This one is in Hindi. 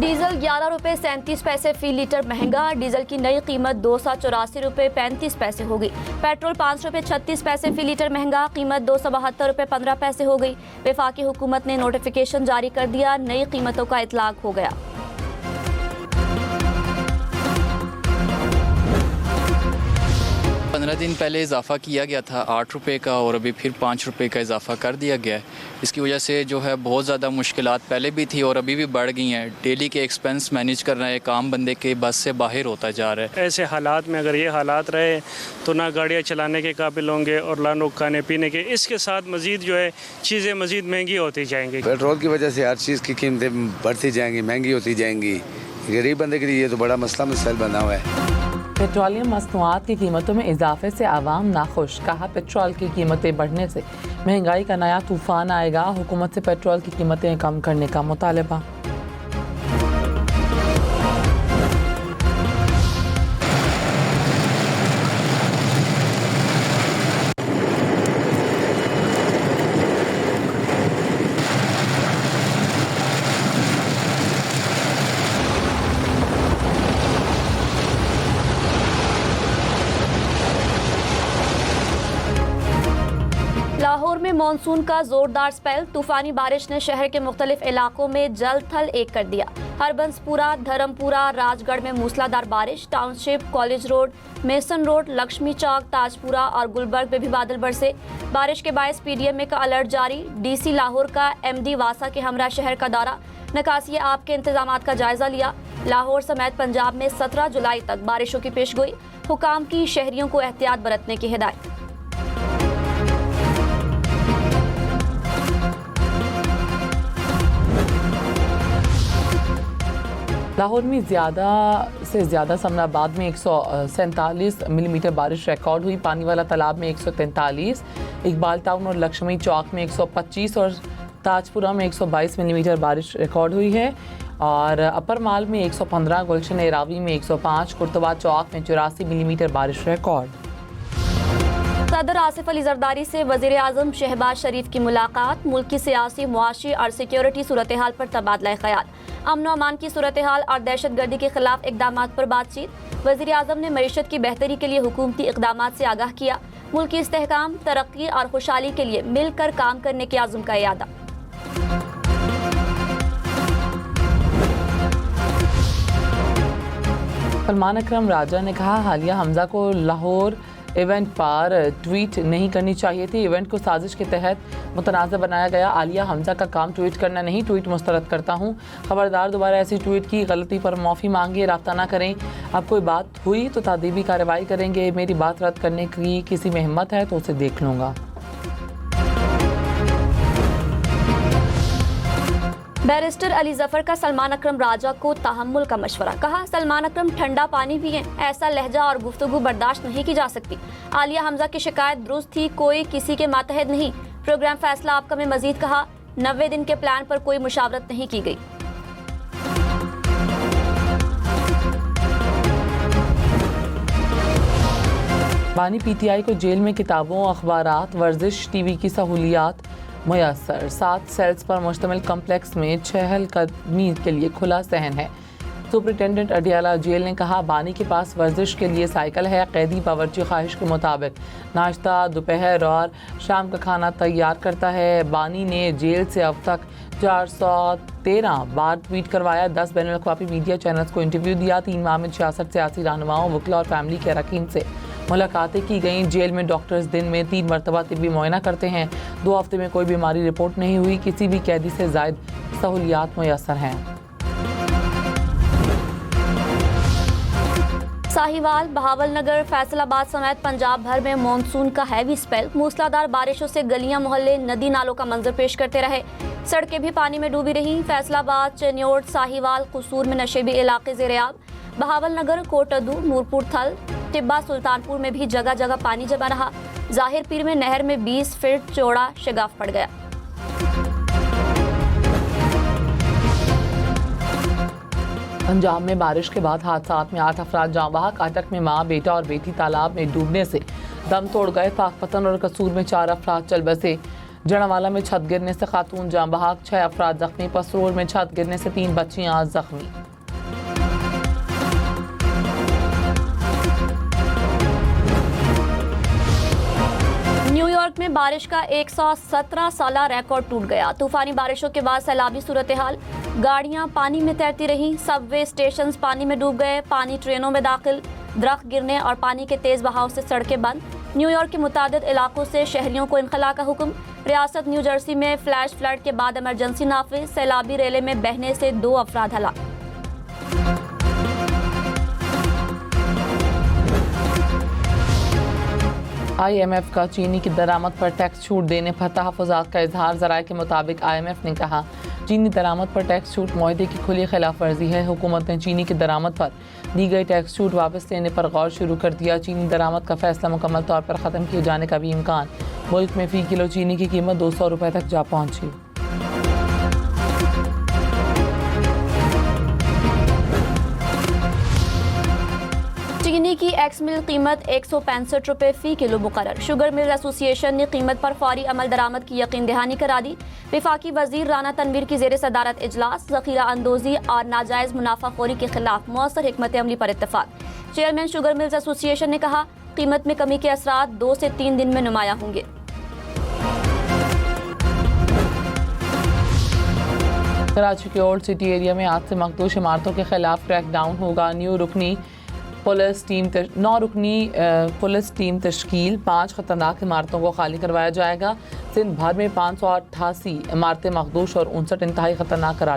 डीजल 11 रुपये 37 पैसे फी लीटर महंगा। डीजल की नई कीमत 284 रुपये 35 पैसे हो गई। पेट्रोल 5 रुपये 36 पैसे फी लीटर महंगा। कीमत 272 रुपये 15 पैसे हो गई। वफाकी हुकूमत ने नोटिफिकेशन जारी कर दिया, नई कीमतों का इतलाक हो गया। पंद्रह दिन पहले इजाफ़ा किया गया था 8 रुपये का, और अभी फिर 5 रुपये का इजाफ़ा कर दिया गया है। इसकी वजह से जो है बहुत ज़्यादा मुश्किलात पहले भी थी और अभी भी बढ़ गई हैं। डेली के एक्सपेंस मैनेज करना एक आम बंदे के बस से बाहर होता जा रहा है। ऐसे हालात में अगर ये हालात रहे तो ना गाड़ियाँ चलाने के काबिल होंगे और ना लोग खाने पीने के। इसके साथ मज़ीद जो है चीज़ें मज़ीद महंगी होती जाएंगी। पेट्रोल की वजह से हर चीज़ की कीमतें बढ़ती जाएंगी, महंगी होती जाएंगी। गरीब बंदे के लिए ये तो बड़ा मसला बना हुआ है। पेट्रोलियम मसनूआत की कीमतों में इजाफे से आवाम नाखुश। कहा, पेट्रोल की कीमतें बढ़ने से महंगाई का नया तूफान आएगा। हुकूमत से पेट्रोल की कीमतें कम करने का मुतालबा। लाहौर में मानसून का जोरदार स्पेल। तूफानी बारिश ने शहर के मुख्तलिफ इलाकों में जल थल एक कर दिया। हरबंसपुरा, धर्मपुरा, राजगढ़ में मूसलाधार बारिश। Township, college road, Mason road, Laxmi Chowk, Tajpura और गुलबर्ग में भी बादल बरसे। बारिश के बायस PDMA का अलर्ट जारी। DC लाहौर का MD वासा के हमरा शहर का दौरा। नकासिया आप के इंतजामात का जायजा लिया। लाहौर समेत पंजाब में 17 जुलाई तक बारिशों की पेशगोई। हुकाम की शहरियों को एहतियात बरतने की हिदायत। लाहौर में ज़्यादा से ज़्यादा समनाबाद में 147 मिलीमीटर बारिश रिकॉर्ड हुई। पानी वाला तालाब में 143, इकबाल टाउन और लक्ष्मी चौक में 125 और ताजपुरा में 122 मिलीमीटर बारिश रिकॉर्ड हुई है। और अपर माल में 115, गुलशन एरावी में 105, कुर्तवा चौक में 84 मिलीमीटर बारिश रिकॉर्ड। सदर आसिफ अली जरदारी से वज़ीर आज़म शहबाज शरीफ की मुलाकात। मुल्क की सियासी, मुआशी और सिक्योरिटी सूरत हाल पर तबादला ख्याल। अमन व अमान की सूरत हाल और दहशत गर्दी के खिलाफ इकदामात पर बातचीत। वज़ीर आज़म ने मईशत की बेहतरी के लिए हुकूमती इकदामात से आगाह किया। मुल्क की इस्तेहकाम, तरक्की और खुशहाली के लिए मिलकर काम करने के आज़म का इरादा। सलमान अकरम राजा ने कहा, हालिया हमजा को लाहौर इवेंट पर ट्वीट नहीं करनी चाहिए थी। इवेंट को साजिश के तहत मुतनाज़ा बनाया गया। आलिया हमजा का काम ट्वीट करना नहीं, ट्वीट मुस्तरद करता हूँ। खबरदार दोबारा ऐसी ट्वीट की गलती पर माफ़ी मांगिए, रब्ता ना करें। अब कोई बात हुई तो तादीबी कार्रवाई करेंगे। मेरी बात रद्द करने की किसी में हिम्मत है तो उसे देख लूँगा। बैरिस्टर अली जफर का सलमान अकरम राजा को तहम्मुल का मशवरा। कहा, सलमान अकरम ठंडा पानी पिएं, ऐसा लहजा और गुफ्तगू बर्दाश्त नहीं की जा सकती। आलिया हमजा की शिकायत दुरुस्त थी, कोई किसी के मातहत नहीं। प्रोग्राम फैसला आपका में मजीद कहा, 90 दिन के प्लान पर कोई मुशावरत नहीं की गई। बानी PTI को जेल में किताबों, अखबारात, वर्जिश, TV की सहूलियात मुयस्सर। 7 सेल्स पर मुश्तमिल कम्प्लेक्स में चहलकदमी के लिए खुला सहन है। सुपरिटेंडेंट अडियाला जेल ने कहा, बानी के पास वर्जिश के लिए साइकिल है। कैदी बावर्ची ख्वाहिश के मुताबिक नाश्ता, दोपहर और शाम का खाना तैयार करता है। बानी ने जेल से अब तक 413 बार ट्वीट करवाया। 10 बैनुल-अक़वामी मीडिया चैनल्स को इंटरव्यू दिया। 3 माह में 66 सियासी रहनुमाओं, वकील और फैमिली के अरकान से मुलाकातें की गई। जेल में डॉक्टर्स दिन में 3 मरतबा तिब्बी मुआयना करते हैं। 2 हफ्ते में कोई बीमारी रिपोर्ट नहीं हुई। किसी भी कैदी से ज़ायद सहूलियात मुयस्सर हैं। साहिवाल, बहावलनगर, फैसलाबाद समेत पंजाब भर में मानसून का हैवी स्पेल। मूसलाधार बारिशों से गलियां, मोहल्ले, नदी नालों का मंजर पेश करते रहे। सड़कें भी पानी में डूबी रहीं। फैसलाबाद, चनियोट, साहिवाल, कसूर में नशेबी इलाके ज़ेर-ए-आब। बहावलनगर, कोटदू, नूरपुर थल, टिब्बा, सुल्तानपुर में भी जगह जगह पानी जमा रहा। जाहिर पीर में नहर में 20 फीट चौड़ा शगाफ पड़ गया। पंजाब में बारिश के बाद हादसात में 8 अफराद जाँ बहक। अटक में माँ, बेटा और बेटी तालाब में डूबने से दम तोड़ गए। पाकपतन और कसूर में 4 अफराद चल बसे। जड़ावाला में छत गिरने से खातून जाँ बहक, 6 अफराद जख्मी। पसरोर में छत गिरने से 3 बच्चियां जख्मी। न्यूयॉर्क में बारिश का 117 साला रिकॉर्ड टूट गया। तूफानी बारिशों के बाद सैलाबी सूरत हाल, गाड़ियां पानी में तैरती रहीं, सबवे स्टेशंस पानी में डूब गए, पानी ट्रेनों में दाखिल, दरख्त गिरने और पानी के तेज बहाव से सड़कें बंद। न्यूयॉर्क के मुतादिद इलाकों से शहरियों को इनखला का हुक्म। रियासत न्यू जर्सी में फ्लैश फ्लड के बाद इमरजेंसी नाफिज, सैलाबी रेले में बहने से 2 अफराद हलाक। IMF का चीनी की दरामद पर टैक्स छूट देने पर तहफ़्फ़ुज़ात का इजहार। ज़राए के मुताबिक IMF ने कहा चीनी दरामद पर टैक्स छूट मुआहदे की खुली खिलाफ वर्जी है। हुकूमत ने चीनी की दरामद पर दी गई टैक्स छूट वापस लेने पर गौर शुरू कर दिया। चीनी दरामद का फैसला मुकम्मल तौर पर ख़त्म किए जाने का भी इम्कान। मुल्क में फ़ी किलो चीनी की कीमत 200 रुपये तक जा पहुँची। चीनी की एक्स मिल कीमत 165 रुपये फ़ी किलो मुकर्रर। शुगर मिल एसोसिएशन ने कीमत पर फौरी अमल दरामद की यकीन दहानी करा दी। वफाकी वजीर राना तनवीर की जेर सदारत इजलास, ज़ख़ीरा अंदोज़ी और नाजायज़ मुनाफाखोरी के खिलाफ मौसर हिकमत अमली पर इत्तफाक। चेयरमैन शुगर मिल्स एसोसिएशन ने कहा कीमत में कमी के असरात 2 से 3 दिन में नुमाया होंगे। कराची के ओल्ड सिटी एरिया में आज से मखदूश इमारतों के खिलाफ क्रैकडाउन होगा। 9 रुकनी पुलिस टीम तश्कील, 5 खतरनाक इमारतों को खाली करवाया जाएगा। सिंध भर में 588 इमारतें मखदूश और 59 इंतहाई खतरनाक करार दी